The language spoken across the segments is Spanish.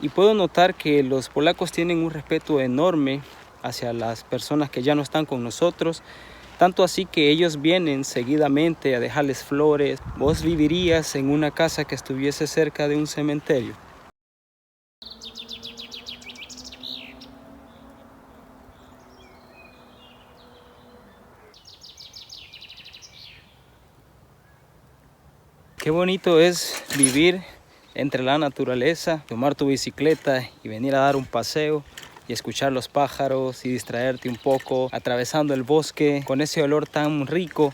y puedo notar que los polacos tienen un respeto enorme hacia las personas que ya no están con nosotros, tanto así que ellos vienen seguidamente a dejarles flores. ¿Vos vivirías en una casa que estuviese cerca de un cementerio? Qué bonito es vivir entre la naturaleza, tomar tu bicicleta y venir a dar un paseo y escuchar los pájaros y distraerte un poco atravesando el bosque con ese olor tan rico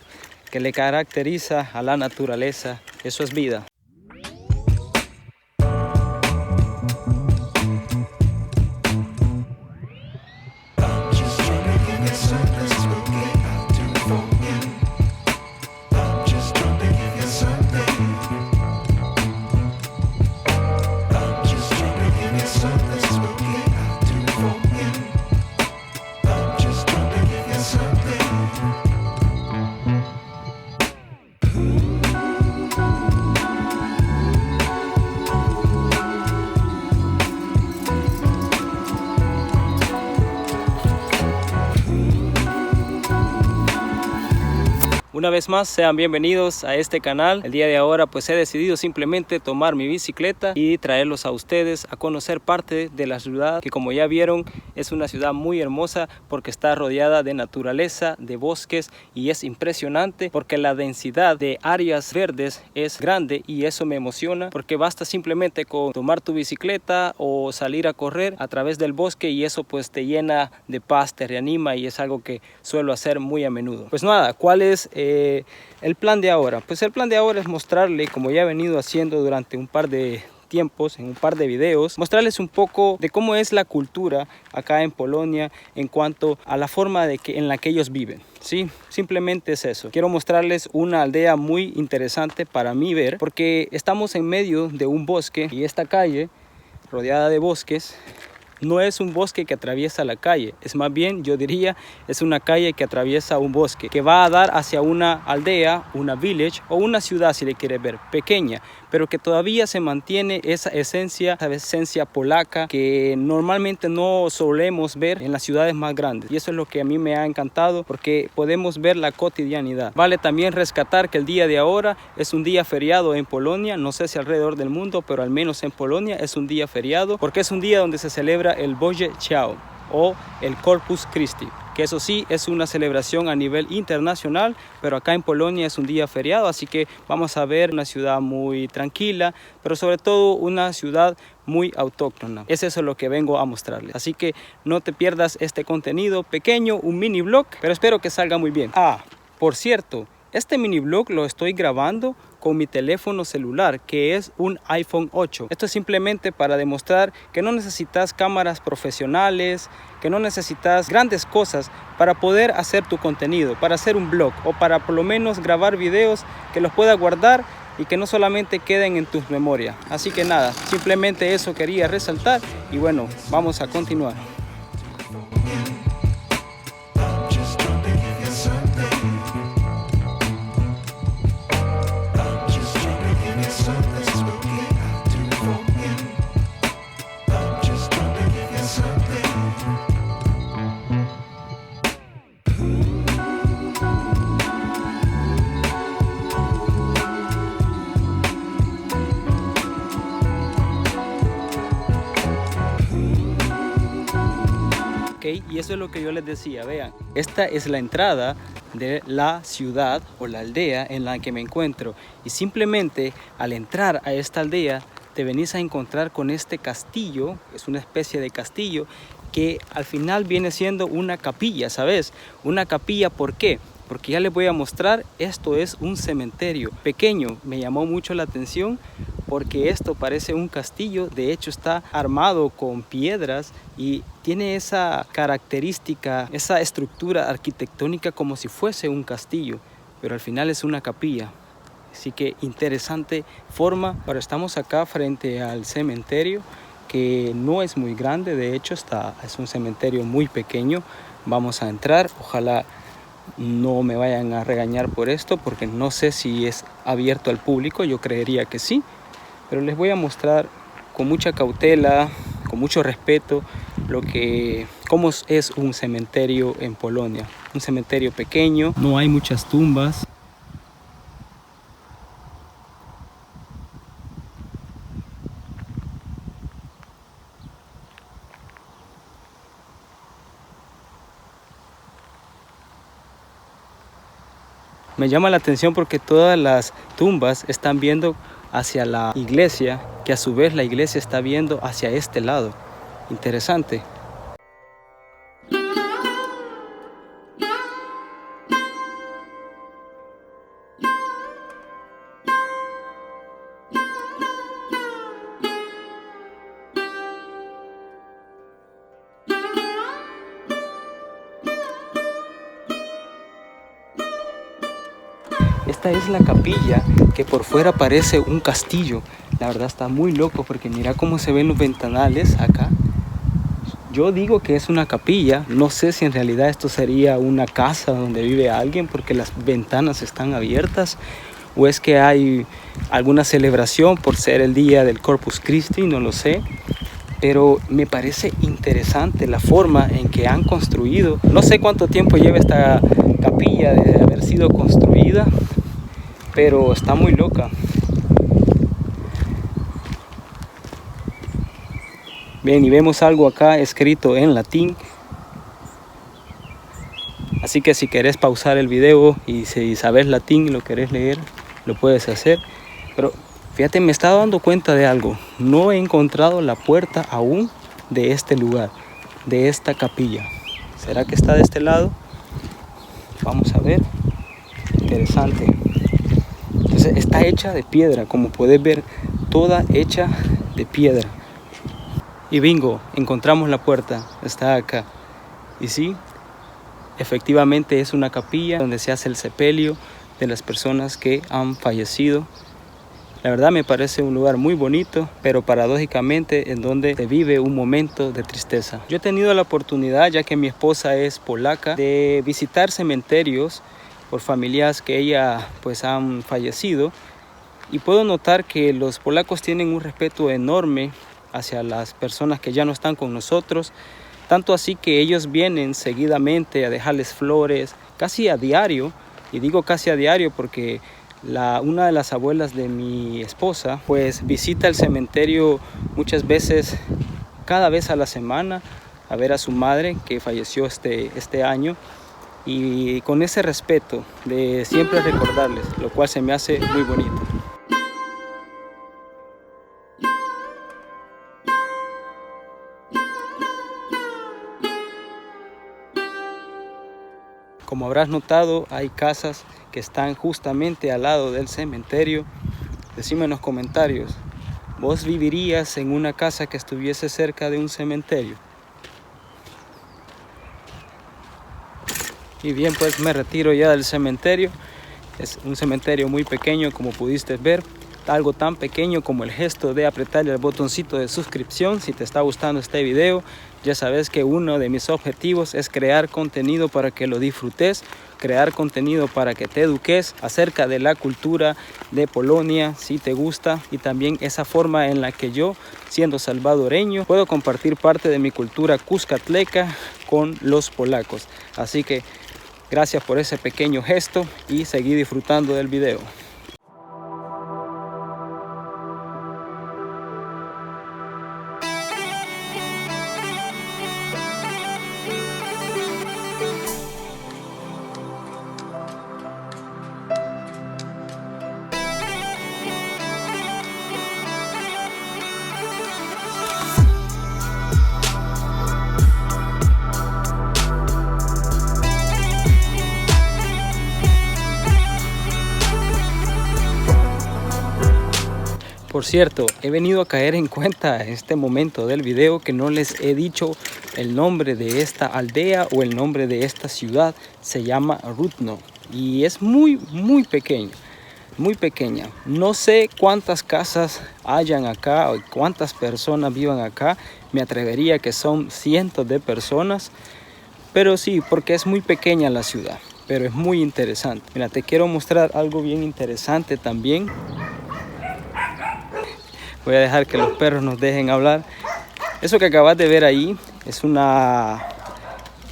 que le caracteriza a la naturaleza. Eso es vida. Una vez más, sean bienvenidos a este canal. El día de ahora pues he decidido simplemente tomar mi bicicleta y traerlos a ustedes a conocer parte de la ciudad, que como ya vieron es una ciudad muy hermosa porque está rodeada de naturaleza, de bosques, y es impresionante porque la densidad de áreas verdes es grande, y eso me emociona porque basta simplemente con tomar tu bicicleta o salir a correr a través del bosque y eso pues te llena de paz, te reanima, y es algo que suelo hacer muy a menudo. Pues nada, ¿cuál es el plan de ahora? Pues el plan de ahora es mostrarle, como ya he venido haciendo durante un par de tiempos, en un par de videos, mostrarles un poco de cómo es la cultura acá en Polonia en cuanto a la forma en la que ellos viven. Sí, simplemente es eso. Quiero mostrarles una aldea muy interesante para mí ver, porque estamos en medio de un bosque y esta calle rodeada de bosques no es un bosque que atraviesa la calle, es más bien, yo diría, es una calle que atraviesa un bosque, que va a dar hacia una aldea, una village o una ciudad, si le quiere ver, pequeña, pero que todavía se mantiene esa esencia polaca que normalmente no solemos ver en las ciudades más grandes. Y eso es lo que a mí me ha encantado, porque podemos ver la cotidianidad. Vale también rescatar que el día de ahora es un día feriado en Polonia, no sé si alrededor del mundo, pero al menos en Polonia es un día feriado, porque es un día donde se celebra el Boże Ciał o el Corpus Christi, que eso sí es una celebración a nivel internacional, pero acá en Polonia es un día feriado, así que vamos a ver una ciudad muy tranquila, pero sobre todo una ciudad muy autóctona. Es eso lo que vengo a mostrarles, así que no te pierdas este contenido pequeño, un mini vlog, pero espero que salga muy bien. Por cierto, este mini vlog lo estoy grabando con mi teléfono celular, que es un iPhone 8. Esto es simplemente para demostrar que no necesitas cámaras profesionales, que no necesitas grandes cosas para poder hacer tu contenido, para hacer un blog o para por lo menos grabar videos que los puedas guardar y que no solamente queden en tus memorias. Así que nada, simplemente eso quería resaltar y bueno, vamos a continuar. Y eso es lo que yo les decía, vean, esta es la entrada de la ciudad o la aldea en la que me encuentro, y simplemente al entrar a esta aldea te venís a encontrar con este castillo, es una especie de castillo que al final viene siendo una capilla, ¿sabes? Una capilla, ¿por qué? Porque ya les voy a mostrar, esto es un cementerio pequeño. Me llamó mucho la atención porque esto parece un castillo, de hecho está armado con piedras y tiene esa característica, esa estructura arquitectónica como si fuese un castillo, pero al final es una capilla. Así que interesante forma. Ahora estamos acá frente al cementerio, que no es muy grande, de hecho es un cementerio muy pequeño. Vamos a entrar, ojalá no me vayan a regañar por esto, porque no sé si es abierto al público, yo creería que sí, pero les voy a mostrar con mucha cautela, con mucho respeto, cómo es un cementerio en Polonia. Un cementerio pequeño, no hay muchas tumbas. Me llama la atención porque todas las tumbas están viendo hacia la iglesia, que a su vez la iglesia está viendo hacia este lado. Interesante. Esta es la capilla que por fuera parece un castillo. La verdad está muy loco porque mira cómo se ven los ventanales acá. Yo digo que es una capilla, no sé si en realidad esto sería una casa donde vive alguien porque las ventanas están abiertas, o es que hay alguna celebración por ser el día del Corpus Christi, no lo sé. Pero me parece interesante la forma en que han construido. No sé cuánto tiempo lleva esta capilla de haber sido construida, pero está muy loca. Bien, y vemos algo acá escrito en latín. Así que si querés pausar el video y si sabes latín y lo querés leer, lo puedes hacer. Pero fíjate, me estaba dando cuenta de algo. No he encontrado la puerta aún de este lugar, de esta capilla. ¿Será que está de este lado? Vamos a ver. Interesante. Entonces está hecha de piedra, como puedes ver, toda hecha de piedra. Y bingo, encontramos la puerta, está acá. Y sí, efectivamente es una capilla donde se hace el sepelio de las personas que han fallecido. La verdad me parece un lugar muy bonito, pero paradójicamente en donde se vive un momento de tristeza. Yo he tenido la oportunidad, ya que mi esposa es polaca, de visitar cementerios por familias que ella pues han fallecido, y puedo notar que los polacos tienen un respeto enorme hacia las personas que ya no están con nosotros, tanto así que ellos vienen seguidamente a dejarles flores casi a diario. Y digo casi a diario porque una de las abuelas de mi esposa pues visita el cementerio muchas veces, cada vez a la semana, a ver a su madre que falleció este año, y con ese respeto de siempre recordarles, lo cual se me hace muy bonito. Como habrás notado, hay casas que están justamente al lado del cementerio. Decime en los comentarios, ¿vos vivirías en una casa que estuviese cerca de un cementerio? Y bien, pues me retiro ya del cementerio. Es un cementerio muy pequeño, como pudiste ver. Algo tan pequeño como el gesto de apretarle el botoncito de suscripción. Si te está gustando este video, ya sabes que uno de mis objetivos es crear contenido para que lo disfrutes, crear contenido para que te eduques acerca de la cultura de Polonia, si te gusta, y también esa forma en la que yo, siendo salvadoreño, puedo compartir parte de mi cultura cuscatleca con los polacos. Así que gracias por ese pequeño gesto y seguí disfrutando del video. Por cierto, he venido a caer en cuenta en este momento del video que no les he dicho el nombre de esta aldea o el nombre de esta ciudad. Se llama Rudno y es muy pequeña, muy pequeña. No sé cuántas casas hayan acá o cuántas personas vivan acá. Me atrevería que son cientos de personas, pero sí, porque es muy pequeña la ciudad, pero es muy interesante. Mira, te quiero mostrar algo bien interesante también. Voy a dejar que los perros nos dejen hablar. Eso que acabas de ver ahí es una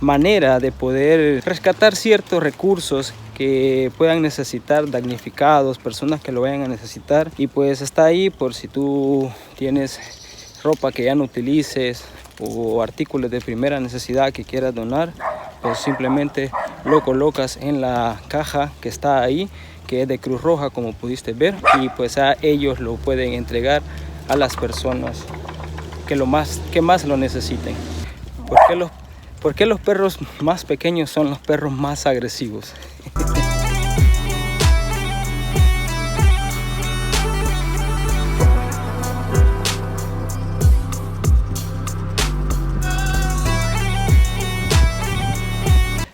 manera de poder rescatar ciertos recursos que puedan necesitar damnificados, personas que lo vayan a necesitar, y pues está ahí por si tú tienes ropa que ya no utilices o artículos de primera necesidad que quieras donar, pues simplemente lo colocas en la caja que está ahí, que es de Cruz Roja, como pudiste ver, y pues a ellos lo pueden entregar a las personas que más lo necesiten. ¿Por qué los perros más pequeños son los perros más agresivos?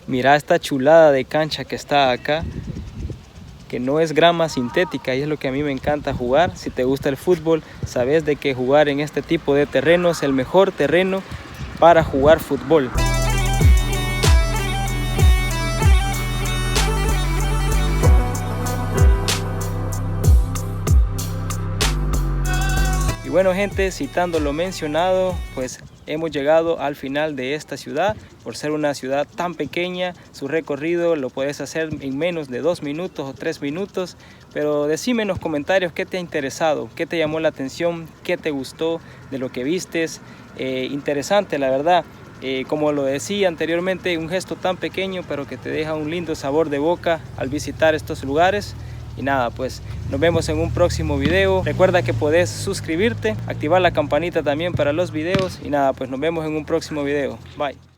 Mira esta chulada de cancha que está acá, que no es grama sintética, y es lo que a mí me encanta jugar. Si te gusta el fútbol, sabes de que jugar en este tipo de terreno es el mejor terreno para jugar fútbol. Y bueno, gente, citando lo mencionado, pues hemos llegado al final de esta ciudad. Por ser una ciudad tan pequeña, su recorrido lo puedes hacer en menos de 2 minutos o 3 minutos. Pero decime en los comentarios qué te ha interesado, qué te llamó la atención, qué te gustó de lo que vistes. Interesante, la verdad. Como lo decía anteriormente, un gesto tan pequeño pero que te deja un lindo sabor de boca al visitar estos lugares. Y nada, pues nos vemos en un próximo video. Recuerda que podés suscribirte, activar la campanita también para los videos. Y nada, pues nos vemos en un próximo video. Bye.